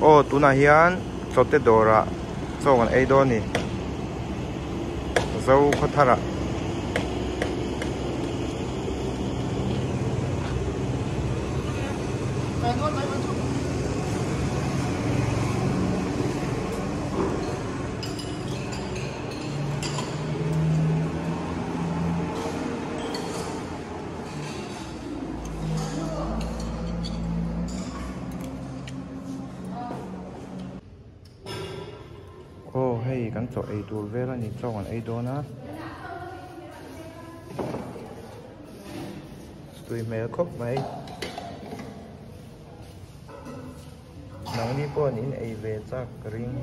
ô tu na hian chote dora chong an ei do ni zo khathara ô hei kan cho ei tur vela ni chong an ei do na tui mel khop mai nang ni pon in ei ve chak ring